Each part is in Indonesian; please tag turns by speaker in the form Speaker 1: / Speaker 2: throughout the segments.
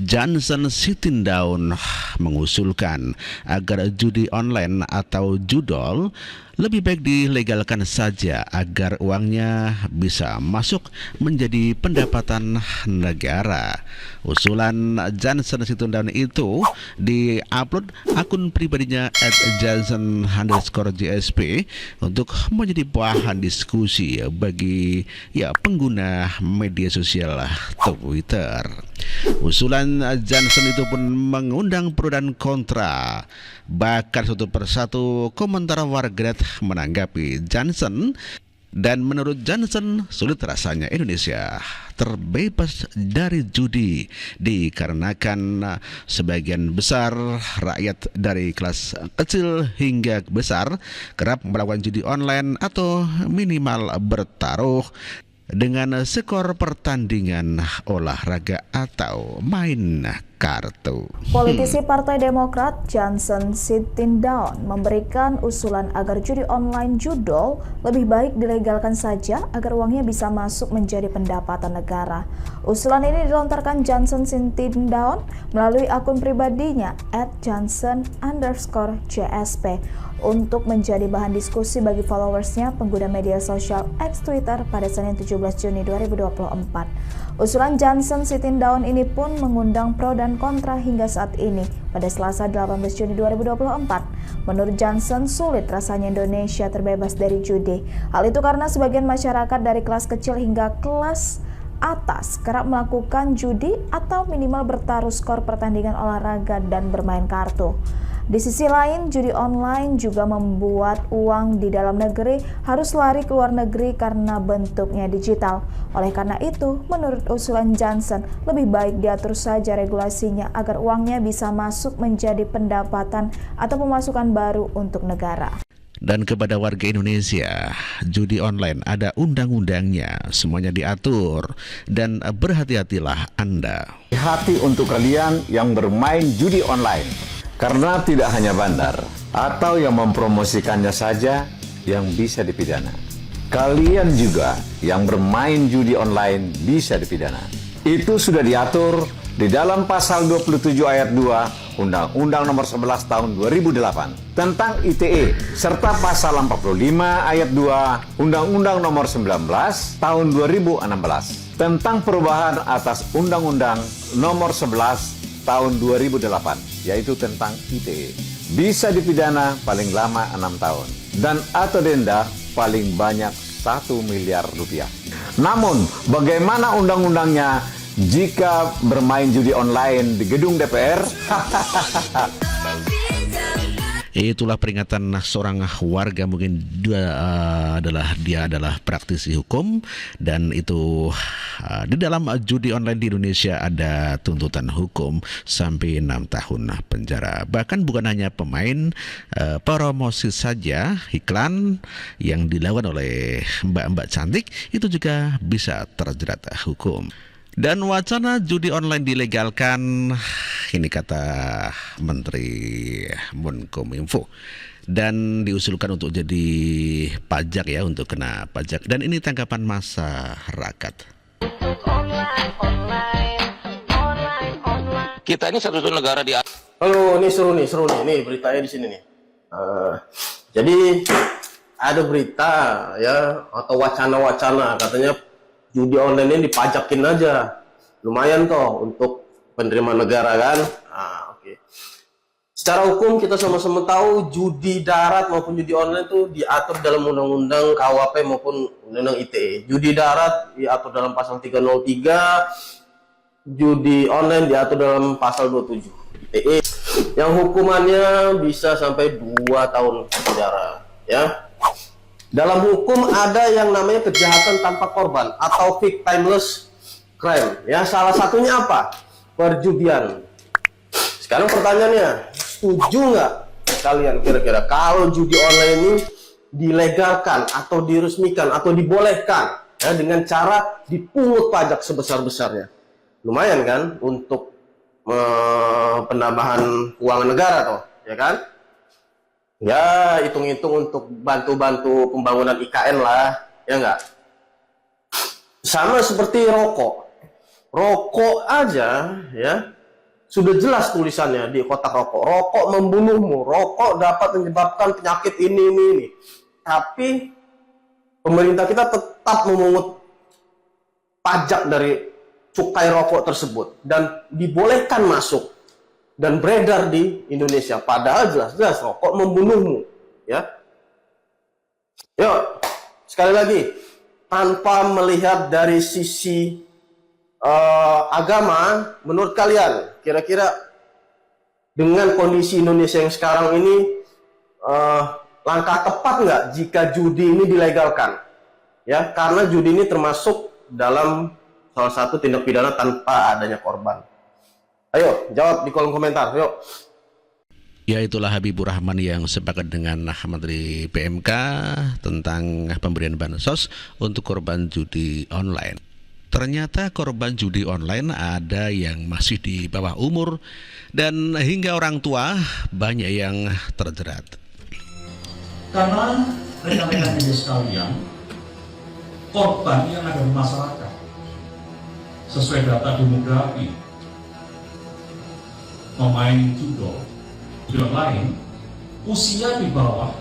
Speaker 1: Johnson Sitindaun mengusulkan agar judi online atau judol lebih baik dilegalkan saja agar uangnya bisa masuk menjadi pendapatan negara. Usulan Johnson Sitindaun itu diupload akun pribadinya @johnson_JSP untuk menjadi bahan diskusi bagi pengguna media sosial Twitter. Usulan Johnson itu pun mengundang pro dan kontra. Bahkan satu persatu komentar warganet menanggapi Johnson, dan menurut Johnson sulit rasanya Indonesia terbebas dari judi dikarenakan sebagian besar rakyat dari kelas kecil hingga besar kerap melakukan judi online atau minimal bertaruh dengan skor pertandingan olahraga atau main kartu.
Speaker 2: Politisi Partai Demokrat Johnson Sitindaun memberikan usulan agar judi online judol lebih baik dilegalkan saja agar uangnya bisa masuk menjadi pendapatan negara. Usulan ini dilontarkan Johnson Sitindaun melalui akun pribadinya @johnson_JSP untuk menjadi bahan diskusi bagi followersnya pengguna media sosial X Twitter pada Senin 17 Juni 2024. Usulan Johnson Sitindaun ini pun mengundang pro dan kontra hingga saat ini. Pada Selasa 18 Juni 2024, menurut Johnson sulit rasanya Indonesia terbebas dari judi. Hal itu karena sebagian masyarakat dari kelas kecil hingga kelas atas kerap melakukan judi atau minimal bertaruh skor pertandingan olahraga dan bermain kartu. Di sisi lain, judi online juga membuat uang di dalam negeri harus lari ke luar negeri karena bentuknya digital. Oleh karena itu, menurut usulan Johnson, lebih baik diatur saja regulasinya agar uangnya bisa masuk menjadi pendapatan atau pemasukan baru untuk negara.
Speaker 1: Dan kepada warga Indonesia, judi online ada undang-undangnya, semuanya diatur, dan berhati-hatilah Anda.
Speaker 3: Hati untuk kalian yang bermain judi online, karena tidak hanya bandar atau yang mempromosikannya saja yang bisa dipidana. Kalian juga yang bermain judi online bisa dipidana. Itu sudah diatur di dalam pasal 27 ayat 2 Undang-Undang Nomor 11 Tahun 2008 tentang ITE serta pasal 45 ayat 2 Undang-Undang Nomor 19 Tahun 2016 tentang perubahan atas Undang-Undang Nomor 11 Tahun 2008 yaitu tentang ITE. Bisa dipidana paling lama 6 tahun dan atau denda paling banyak 1 miliar rupiah. Namun bagaimana undang-undangnya jika bermain judi online di gedung DPR?
Speaker 1: Itulah peringatan seorang warga, mungkin dia adalah praktisi hukum, dan itu di dalam judi online di Indonesia ada tuntutan hukum sampai 6 tahun penjara. Bahkan bukan hanya pemain, promosi saja, iklan yang dilakukan oleh mbak-mbak cantik itu juga bisa terjerat hukum. Dan wacana judi online dilegalkan, ini kata Menteri Menkominfo, dan diusulkan untuk jadi pajak ya, untuk kena pajak. Dan ini tanggapan masyarakat.
Speaker 4: Kita ini satu-satu negara di...
Speaker 5: Halo, ini seru nih beritanya di sini nih. Jadi ada berita ya atau wacana katanya judi online ini dipajakin aja, lumayan toh untuk penerimaan negara kan. Oke. Secara hukum kita sama-sama tahu judi darat maupun judi online itu diatur dalam Undang-Undang KUHP maupun Undang-Undang ITE. Judi darat diatur dalam pasal 303, judi online diatur dalam pasal 27 ITE, yang hukumannya bisa sampai 2 tahun penjara ya. Dalam hukum ada yang namanya kejahatan tanpa korban atau victimless crime. Ya, salah satunya apa? Perjudian. Sekarang pertanyaannya, setuju nggak kalian kira-kira kalau judi online ini dilegalkan atau diresmikan atau dibolehkan ya, dengan cara dipungut pajak sebesar-besarnya? Lumayan kan untuk penambahan keuangan negara toh, ya kan? Ya, hitung-hitung untuk bantu-bantu pembangunan IKN lah, ya enggak? Sama seperti rokok. Rokok aja, ya, Sudah jelas tulisannya di kotak rokok. Rokok membunuhmu, rokok dapat menyebabkan penyakit ini. Tapi pemerintah kita tetap memungut pajak dari cukai rokok tersebut dan dibolehkan masuk dan beredar di Indonesia. Padahal jelas-jelas rokok membunuhmu, ya. Yuk, sekali lagi, tanpa melihat dari sisi agama, menurut kalian kira-kira dengan kondisi Indonesia yang sekarang ini langkah tepat nggak jika judi ini dilegalkan? Ya, karena judi ini termasuk dalam salah satu tindak pidana tanpa adanya korban. Ayo, jawab di kolom komentar. Yuk.
Speaker 1: Ya, itulah Habibur Rahman yang sepakat dengan Menteri PMK tentang pemberian bansos untuk korban judi online. Ternyata korban judi online ada yang masih di bawah umur dan hingga orang tua banyak yang terjerat.
Speaker 6: Karena rekan-rekan media sekalian, korban yang ada di masyarakat sesuai data demografi pemain judi online usia di bawah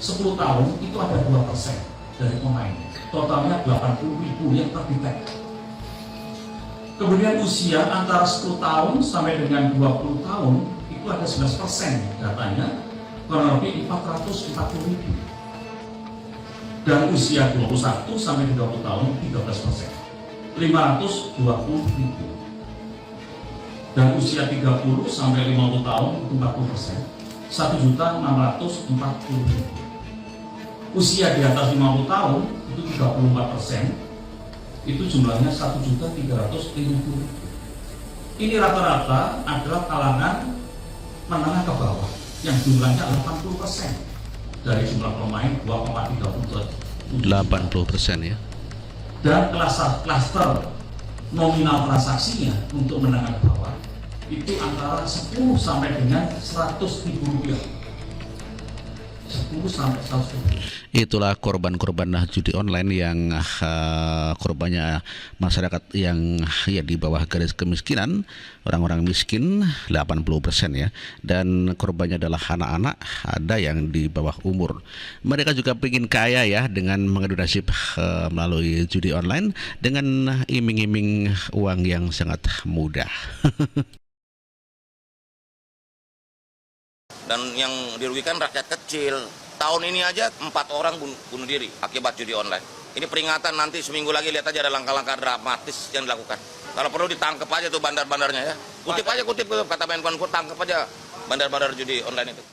Speaker 6: 10 tahun itu ada 2% dari pemain. Totalnya 80.000 yang terdetek. Kemudian usia antara 10 tahun sampai dengan 20 tahun itu ada 11% datanya, kurang lebih 440.000. Dan usia 21 sampai 20 tahun 13%, 520.000. Dan usia 30 sampai 50 tahun itu 40%, 1.640.000. Usia di atas 50 tahun itu 34%, itu jumlahnya 1.350.000. Ini rata-rata adalah kalangan menengah ke bawah yang jumlahnya 80% dari jumlah pemain 2,37.
Speaker 1: 80% ya.
Speaker 6: Dan klaster nominal transaksinya untuk menengah ke bawah itu antara 10 sampai dengan 100.000 rupiah. 10 sampai 100.000.
Speaker 1: Itulah korban-korban judi online yang korbannya masyarakat yang ya di bawah garis kemiskinan, orang-orang miskin 80% ya, dan korbannya adalah anak-anak, ada yang di bawah umur. Mereka juga ingin kaya ya dengan mengadu nasib melalui judi online dengan iming-iming uang yang sangat mudah.
Speaker 4: Dan yang dirugikan rakyat kecil. Tahun ini aja 4 orang bunuh diri akibat judi online. Ini peringatan, nanti seminggu lagi lihat aja ada langkah-langkah dramatis yang dilakukan. Kalau perlu ditangkap aja tuh bandar-bandarnya ya. Kutip kata Menkominfo, tangkap aja bandar-bandar judi online itu.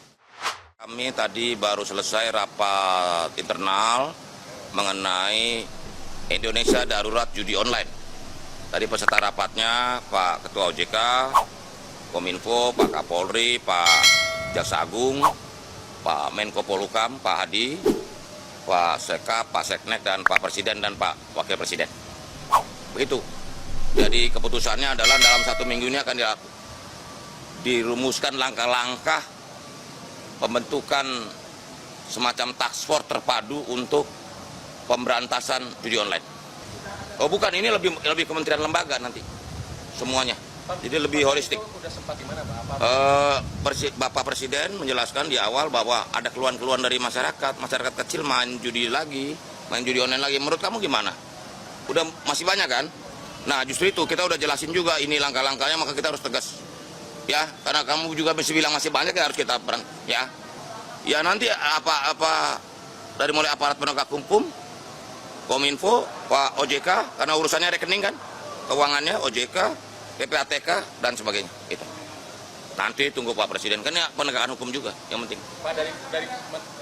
Speaker 4: Kami tadi baru selesai rapat internal mengenai Indonesia darurat judi online. Tadi peserta rapatnya Pak Ketua OJK, Kominfo, Pak Kapolri, Pak Jaksa Agung, Pak Menko Polhukam, Pak Hadi, Pak Sekap, Pak Seknek, dan Pak Presiden dan Pak Wakil Presiden. Begitu. Jadi keputusannya adalah dalam 1 minggu ini akan dirumuskan langkah-langkah pembentukan semacam task force terpadu untuk pemberantasan judi online. Oh bukan, ini lebih kementerian lembaga nanti semuanya. Jadi lebih holistik. Bapak Presiden menjelaskan di awal bahwa ada keluhan-keluhan dari masyarakat kecil main judi online lagi. Menurut kamu gimana? Udah masih banyak kan? Nah justru itu kita udah jelasin juga ini langkah-langkahnya, maka kita harus tegas. Ya, karena kamu juga masih bilang masih banyak, ya harus kita ya. Ya nanti apa dari mulai aparat penegak hukum, Kominfo, Pak OJK, karena urusannya rekening kan, keuangannya OJK, PPATK dan sebagainya itu. Nanti tunggu Pak Presiden, kan ya penegakan hukum juga yang penting.
Speaker 7: Pak,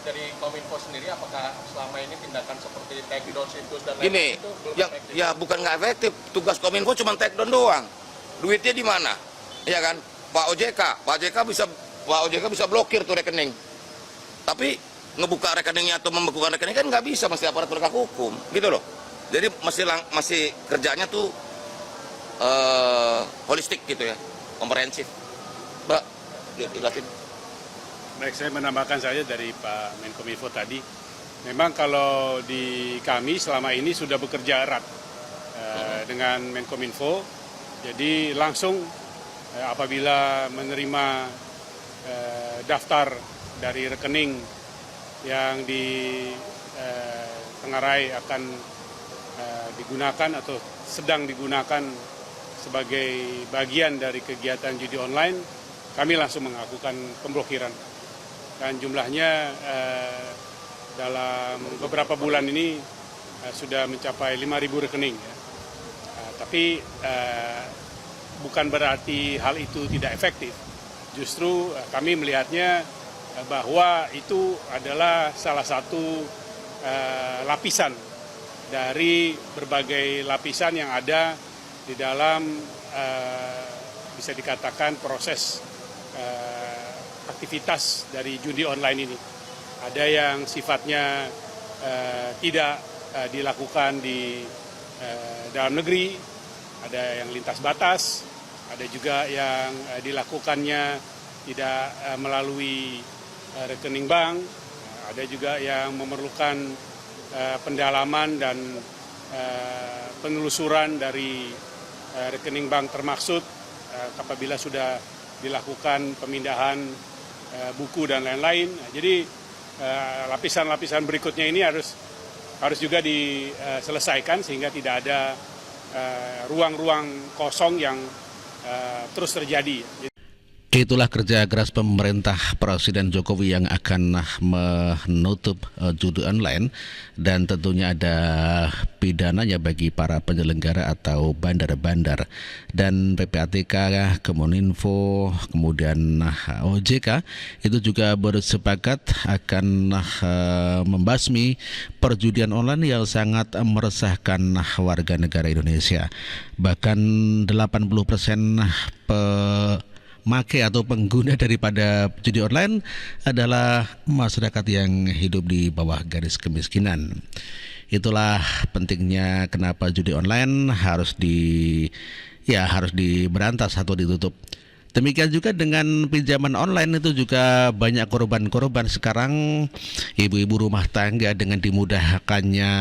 Speaker 7: dari Kominfo sendiri, apakah selama ini tindakan seperti take down situs dan lain-lain itu belum efektif?
Speaker 4: Ya bukan nggak efektif, tugas Kominfo cuma take down doang. Duitnya di mana? Ya kan? Pak OJK bisa blokir tuh rekening. Tapi ngebuka rekeningnya atau membekukan rekening kan nggak bisa, mesti aparat penegak hukum, gitu loh. Jadi masih kerjanya tuh holistik gitu ya, komprehensif. Mbak, jelasin.
Speaker 8: Baik, saya menambahkan saja dari Pak Menkominfo tadi. Memang kalau di kami selama ini sudah bekerja erat dengan Menkominfo, jadi langsung apabila menerima daftar dari rekening yang ditengarai akan digunakan atau sedang digunakan sebagai bagian dari kegiatan judi online, kami langsung melakukan pemblokiran. Dan jumlahnya dalam beberapa bulan ini sudah mencapai 5.000 rekening. Tapi bukan berarti hal itu tidak efektif. Justru kami melihatnya bahwa itu adalah salah satu lapisan dari berbagai lapisan yang ada di dalam bisa dikatakan proses aktivitas dari judi online ini. Ada yang sifatnya tidak dilakukan di dalam negeri, ada yang lintas batas, ada juga yang dilakukannya tidak melalui rekening bank, ada juga yang memerlukan pendalaman dan penelusuran dari rekening bank termaksud apabila sudah dilakukan pemindahan buku dan lain-lain. Jadi lapisan-lapisan berikutnya ini harus juga diselesaikan sehingga tidak ada ruang-ruang kosong yang terus terjadi.
Speaker 1: Itulah kerja keras pemerintah Presiden Jokowi yang akan menutup judi online, dan tentunya ada pidananya bagi para penyelenggara atau bandar-bandar. Dan PPATK, Kominfo, kemudian OJK itu juga bersepakat akan membasmi perjudian online yang sangat meresahkan warga negara Indonesia. Bahkan 80% pemakai atau pengguna daripada judi online adalah masyarakat yang hidup di bawah garis kemiskinan. Itulah pentingnya kenapa judi online harus diberantas atau ditutup. Demikian juga dengan pinjaman online, itu juga banyak korban-korban sekarang. Ibu-ibu rumah tangga dengan dimudahkannya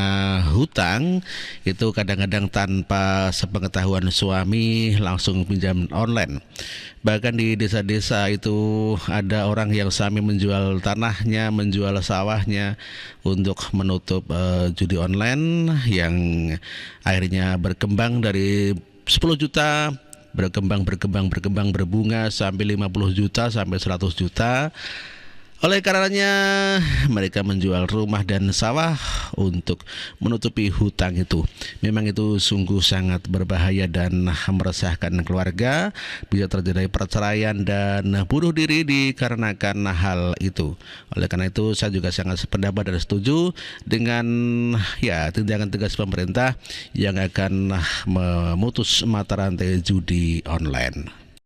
Speaker 1: hutang itu kadang-kadang tanpa sepengetahuan suami langsung pinjam online. Bahkan di desa-desa itu ada orang yang suami menjual tanahnya, menjual sawahnya untuk menutup judi online yang akhirnya berkembang dari 10 juta berkembang berbunga sampai 50 juta sampai 100 juta. Oleh karenanya mereka menjual rumah dan sawah untuk menutupi hutang itu. Memang itu sungguh sangat berbahaya dan meresahkan keluarga. Bisa terjadi perceraian dan bunuh diri dikarenakan hal itu. Oleh karena itu saya juga sangat sependapat dan setuju dengan tindakan tegas pemerintah yang akan memutus mata rantai judi online.